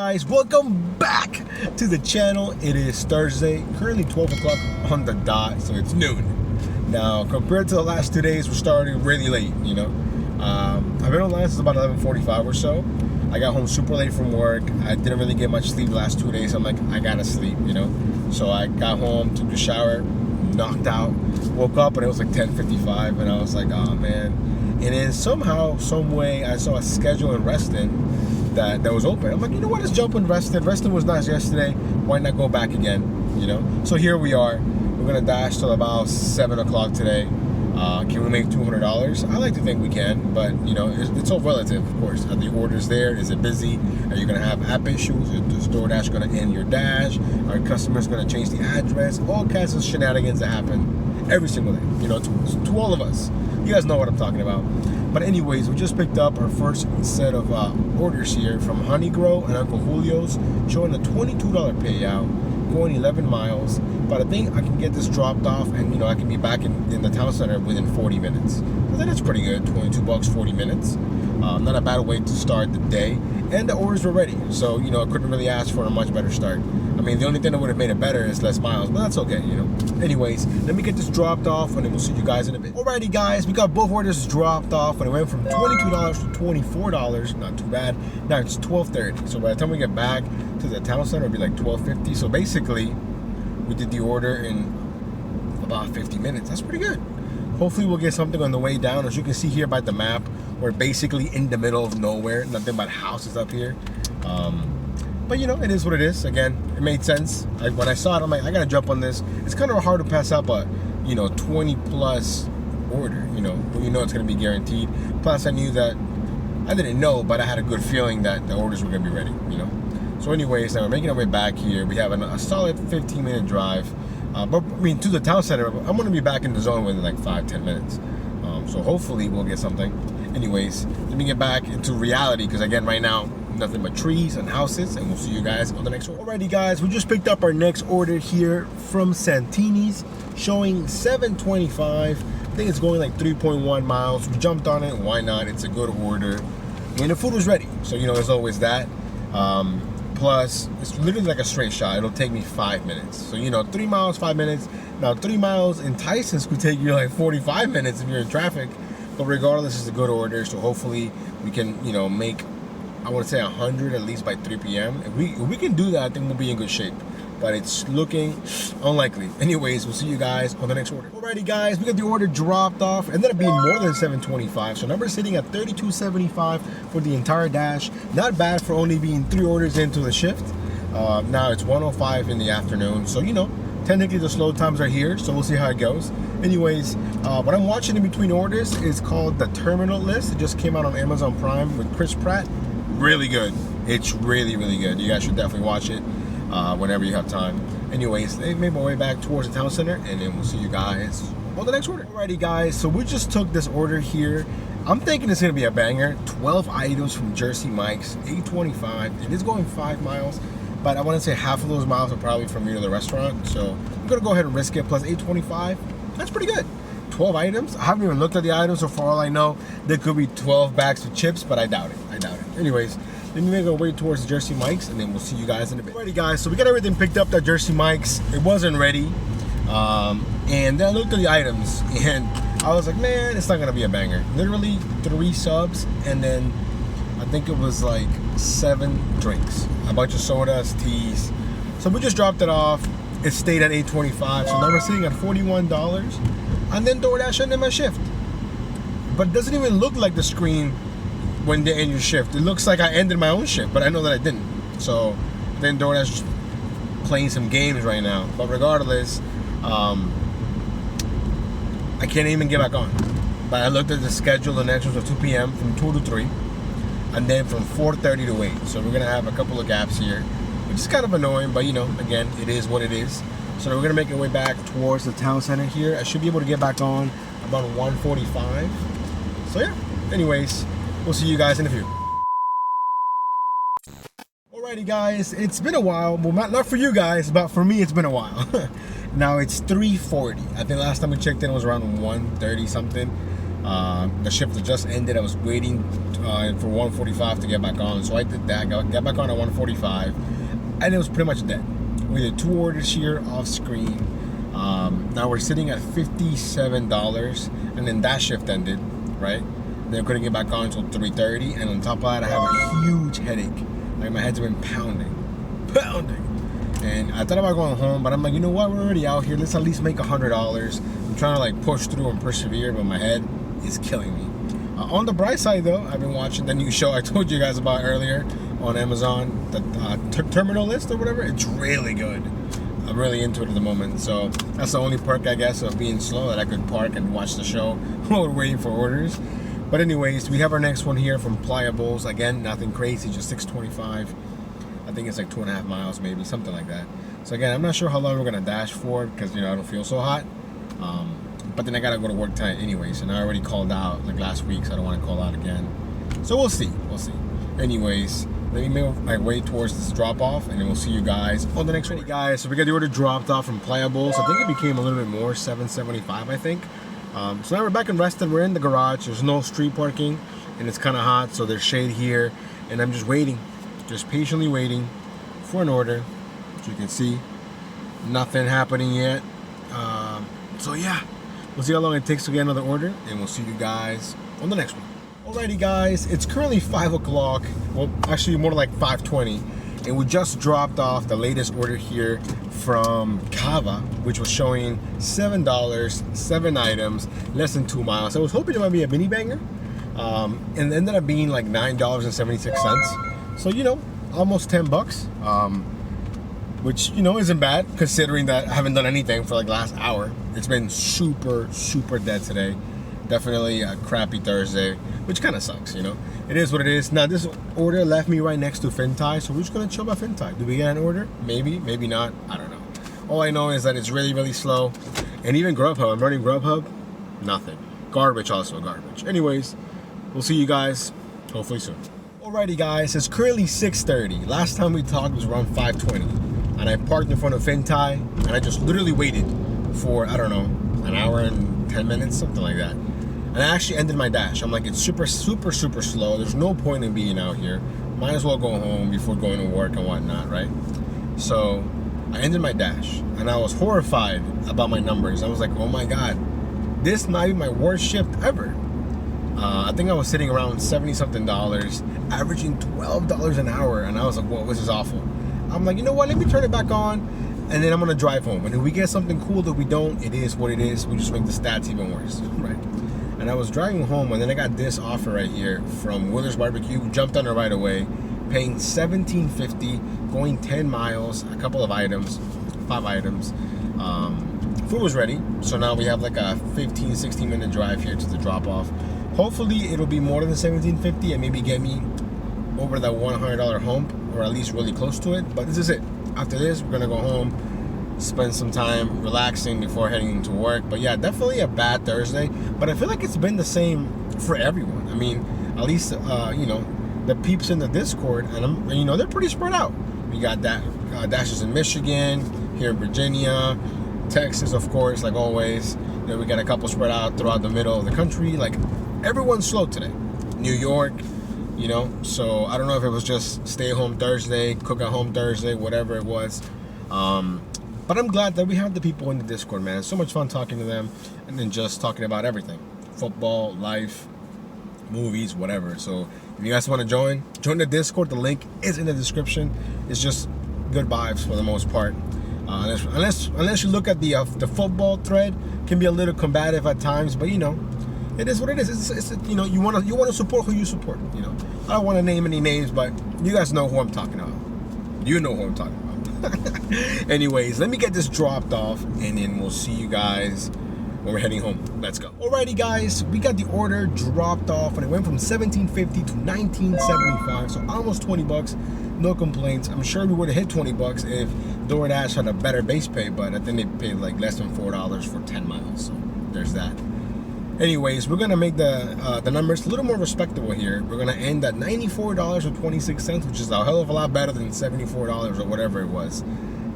guys, welcome back to the channel. It is Thursday, currently 12 o'clock on the dot, so it's noon. Now, compared to the last 2 days, we're starting really late, you know. I've been online since about 11:45 or so. I got home super late from work. I didn't really get much sleep the last 2 days. I'm like, I gotta sleep, you know. So I got home, took a shower, knocked out, woke up, and it was like 10:55, and I was like, oh man. And then somehow, some way, I saw a schedule in Reston that was open. I'm like, you know what, let's jump in Reston. Reston was nice yesterday. Why not go back again, you know? So here we are. We're gonna dash till about 7 o'clock today. Can we make $200? I like to think we can, but you know, it's all relative, of course. Are the orders there? Is it busy? Are you gonna have app issues? Is DoorDash gonna end your dash? Are customers gonna change the address? All kinds of shenanigans that happen every single day, you know, to all of us. You guys know what I'm talking about. But anyways, we just picked up our first set of orders here from Honeygrow and Uncle Julio's, showing a $22 payout, going 11 miles. But I think I can get this dropped off, and you know, I can be back in the town center within 40 minutes. I think that's pretty good. 22 bucks, 40 minutes. Not a bad way to start the day. And the orders were ready, so you know, I couldn't really ask for a much better start. I mean, the only thing that would have made it better is less miles, but that's okay, you know. Anyways, let me get this dropped off, and then we'll see you guys in a bit. Alrighty, guys, we got both orders dropped off, and it went from $22 to $24. Not too bad. Now it's 12:30, so by the time we get back to the town center, it'll be like 12:50. So basically, we did the order in about 50 minutes. That's pretty good. Hopefully we'll get something on the way down. As you can see here by the map, we're basically in the middle of nowhere. Nothing but houses up here. But you know, it is what it is. Again, it made sense. When I saw it, I'm like, I gotta jump on this. It's kind of hard to pass up a, you know, 20 plus order, you know, when you know it's gonna be guaranteed. Plus I knew that, I didn't know, but I had a good feeling that the orders were gonna be ready, you know. So anyways, now we're making our way back here. We have a solid 15-minute drive. But I mean, to the town center, I'm gonna be back in the zone within like 5-10 minutes. So hopefully we'll get something. Anyways, let me get back into reality, because again, right now, nothing but trees and houses, and we'll see you guys on the next order. Alrighty, guys, we just picked up our next order here from Santini's, showing 725. I think it's going like 3.1 miles. We jumped on it. Why not? It's a good order. And the food was ready, so you know, there's always that. Plus, it's literally like a straight shot. It'll take me 5 minutes. So, you know, 3 miles, 5 minutes. Now, 3 miles in Tyson's could take you like 45 minutes if you're in traffic. But regardless, it's a good order. So hopefully we can, you know, make, I want to say 100 at least by 3 p.m. If we can do that, I think we'll be in good shape. But it's looking unlikely. Anyways, we'll see you guys on the next order. Alrighty, guys, we got the order dropped off. Ended up being more than 725. So number sitting at 32.75 for the entire dash. Not bad for only being 3 orders into the shift. Now it's 1:05 in the afternoon. So, you know, technically the slow times are here. So we'll see how it goes. Anyways, what I'm watching in between orders is called The Terminal List. It just came out on Amazon Prime with Chris Pratt. Really good. It's really, really good. You guys should definitely watch it. Whenever you have time. Anyways, they made my way back towards the town center, and then we'll see you guys on the next order. Alrighty, guys, so we just took this order here. I'm thinking it's gonna be a banger. 12 items from Jersey Mike's, $8.25. It is going 5 miles, but I want to say half of those miles are probably from me to the restaurant, so I'm gonna go ahead and risk it. Plus $8.25, that's pretty good. 12 items. I haven't even looked at the items, so for all I know, there could be 12 bags of chips, but I doubt it. Anyways, let me make our way towards Jersey Mike's, and then we'll see you guys in a bit. Alrighty, guys, so we got everything picked up at Jersey Mike's. It wasn't ready, and then I looked at the items, and I was like, man, it's not gonna be a banger. Literally 3 subs, and then I think it was like 7 drinks, a bunch of sodas, teas. So we just dropped it off. It stayed at $8.25, so now we're sitting at $41, and then DoorDash ended my shift. But it doesn't even look like the screen when they end your shift. It looks like I ended my own shift, but I know that I didn't. So then DoorDash is playing some games right now. But regardless, I can't even get back on. But I looked at the schedule. The next one's at 2 p.m. from 2 to 3, and then from 4:30 to 8. So we're gonna have a couple of gaps here, which is kind of annoying, but you know, again, it is what it is. So we're gonna make our way back towards the town center here. I should be able to get back on about 1:45. So yeah, anyways, we'll see you guys in a few. Alrighty, guys, it's been a while. Well, not for you guys, but for me, it's been a while. Now it's 3:40. I think last time we checked in it was around 1:30 something. The shift that just ended, I was waiting for 1:45 to get back on, so I did that. Got back on at 1:45, and it was pretty much dead. We did 2 orders here off screen. Now we're sitting at $57, and then that shift ended, right? Then I couldn't get back on until 3:30, and on top of that, I have a huge headache. Like, my head's been pounding. And I thought about going home, but I'm like, you know what? We're already out here. Let's at least make $100. I'm trying to like push through and persevere, but my head is killing me. On the bright side, though, I've been watching the new show I told you guys about earlier on Amazon, the Terminal List or whatever. It's really good. I'm really into it at the moment. So that's the only perk, I guess, of being slow, that I could park and watch the show while we're waiting for orders. But anyways, we have our next one here from Pliables. Again, nothing crazy, just $6.25. I think it's like 2.5 miles, maybe, something like that. So again, I'm not sure how long we're gonna dash for, because, you know, I don't feel so hot. But then I gotta go to work tonight anyways, and I already called out like last week, so I don't want to call out again. So we'll see. Anyways, let me make my way towards this drop off, and then we'll see you guys on the next one. Guys, so we got the order dropped off from Pliables. I think it became a little bit more, $7.75, I think. So now we're back and rested. We're in the garage. There's no street parking, and it's kind of hot, so there's shade here, and I'm just waiting, just patiently waiting for an order. As you can see, nothing happening yet. So yeah, we'll see how long it takes to get another order, and we'll see you guys on the next one. Alrighty guys, it's currently 5 o'clock, well actually more like 5:20, and we just dropped off the latest order here from Kava, which was showing $7, 7 items, less than 2 miles. I was hoping it might be a mini banger, and it ended up being like $9.76. So, you know, almost 10 bucks, which, you know, isn't bad considering that I haven't done anything for like the last hour. It's been super dead today. Definitely a crappy Thursday, which kind of sucks, you know. It is what it is. Now, this order left me right next to Fintai, so we're just gonna chill by Fintai. Do we get an order? Maybe, maybe not. I don't know. All I know is that it's really slow. And even Grubhub, I'm running Grubhub, nothing. Garbage, also garbage. Anyways, we'll see you guys hopefully soon. Alrighty guys, it's currently 6:30. Last time we talked was around 5:20. And I parked in front of Fintai, and I just literally waited for, I don't know, an hour and 10 minutes, something like that. And I actually ended my dash. I'm like, it's super slow. There's no point in being out here. Might as well go home before going to work and whatnot, right? So I ended my dash, and I was horrified about my numbers. I was like, oh my God, this might be my worst shift ever. I think I was sitting around $70-something, averaging $12 an hour, and I was like, whoa, this is awful. I'm like, you know what, let me turn it back on, and then I'm gonna drive home. And if we get something cool that we don't, it is what it is. We just make the stats even worse, right? And I was driving home, and then I got this offer right here from Willer's Barbecue. Jumped on it right away, paying $17.50, going 10 miles, a couple of items, 5 items. Food was ready, so now we have like a 15-16 minute drive here to the drop off. Hopefully it'll be more than $17.50 and maybe get me over that $100 hump, or at least really close to it. But this is it. After this, we're gonna go home, spend some time relaxing before heading into work. But yeah, definitely a bad Thursday, but I feel like it's been the same for everyone. I mean, at least you know, the peeps in the Discord, and you know, they're pretty spread out. We got that dashes in Michigan, here in Virginia, Texas, of course, like always. You know, we got a couple spread out throughout the middle of the country. Like, everyone's slow today. New York, you know, so I don't know if it was just stay home Thursday, cook at home Thursday, whatever it was. But I'm glad that we have the people in the Discord, man. It's so much fun talking to them, and then just talking about everything. Football, life, movies, whatever. So if you guys want to join the Discord. The link is in the description. It's just good vibes for the most part. Unless you look at the football thread, can be a little combative at times, but you know, it is what it is. It's you know, you want to support who you support. You know, I don't want to name any names, but you guys know who I'm talking about. You know who I'm talking about. Anyways, let me get this dropped off, and then we'll see you guys when we're heading home. Let's go. Alrighty, guys, we got the order dropped off, and it went from $17.50 to $19.75, so almost 20 bucks. No complaints. I'm sure we would have hit 20 bucks if DoorDash had a better base pay, but I think they paid like less than $4 for 10 miles. So there's that. Anyways, we're gonna make the numbers a little more respectable here. We're gonna end at $94.26, which is a hell of a lot better than $74 or whatever it was.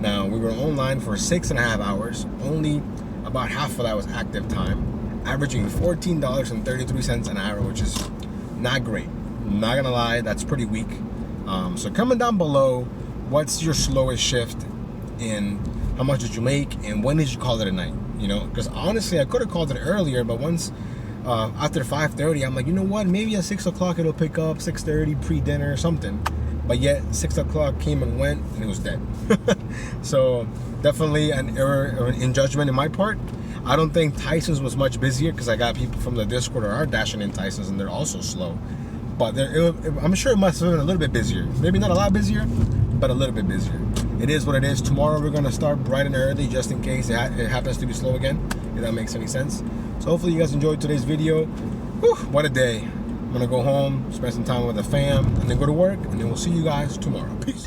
Now, we were online for 6.5 hours. Only about half of that was active time. averaging $14.33 an hour, which is not great. I'm not gonna lie, that's pretty weak. So comment down below, what's your slowest shift, and how much did you make, and when did you call it a night? You know, because honestly, I could have called it earlier, but once after 5:30, I'm like, you know what? Maybe at 6 o'clock it'll pick up, 6:30 pre-dinner or something. But yet 6 o'clock came and went, and it was dead. So definitely an error in judgment in my part. I don't think Tyson's was much busier, because I got people from the Discord who are dashing in Tyson's, and they're also slow. But I'm sure it must have been a little bit busier. Maybe not a lot busier, but a little bit busier. It is what it is. Tomorrow we're going to start bright and early, just in case it happens to be slow again, if that makes any sense. So hopefully you guys enjoyed today's video. Whew, what a day. I'm going to go home, spend some time with the fam, and then go to work, and then we'll see you guys tomorrow. Peace.